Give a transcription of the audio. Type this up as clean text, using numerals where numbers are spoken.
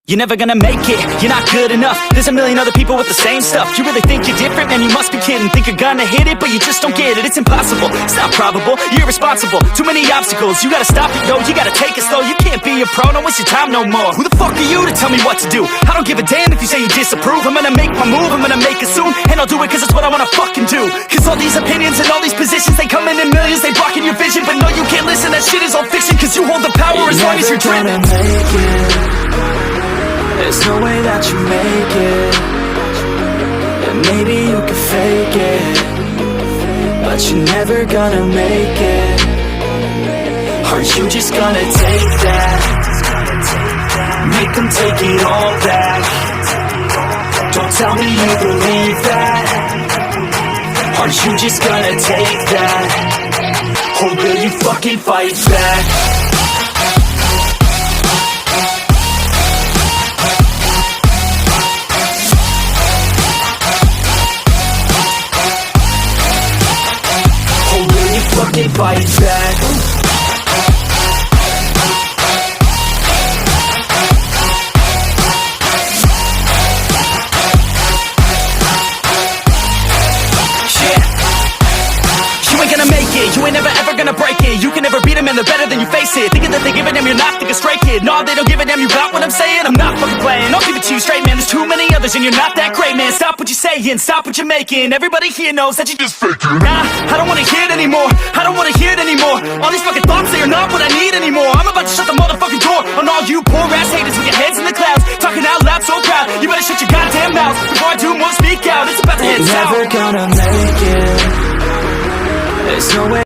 You're never gonna make it, you're not good enough. There's a million other people with the same stuff. You really think you're different? Man, you must be kidding. Think you're gonna hit it, but you just don't get it. It's impossible, it's not probable, you're irresponsible. Too many obstacles, you gotta stop it, yo. You gotta take it slow, you can't be a pro. Don't waste your time no more. Who the fuck are you to tell me what to do? I don't give a damn if you say you disapprove. I'm gonna make my move, I'm gonna make it soon. And I'll do it cause it's what I wanna fucking do. Cause all these opinions and all these positions, they come in millions, they blocking your vision. But no, you can't listen, that shit is all fiction. Cause you hold the power as long as you're dreaming. There's no way that you make it. And maybe you can fake it, but you're never gonna make it. Are you just gonna take that? Make them take it all back. Don't tell me you believe that. Are you just gonna take that? Or will you fucking fight back? Fucking fight back. You ain't gonna make it, you ain't never ever gonna break it. You can never beat them and they're better than you face it. Thinking that they give a damn, you're not thinking straight, kid. No, they don't give a damn, you got what I'm saying? I'm not fucking playing, I'll give it to you straight, man. There's too many others and you're not that great, man. Stop what you're saying, stop what you're making. Everybody here knows that you just faking. Nah, I don't wanna hear it anymore, I don't wanna hear it anymore. All these fucking thoughts, they are not what I need anymore. I'm about to shut the motherfucking door on all you poor ass haters with your heads in the clouds, talking out loud so proud. You better shut your goddamn mouth before I do more, speak out. It's about to head south. You're never gonna make it. There's no way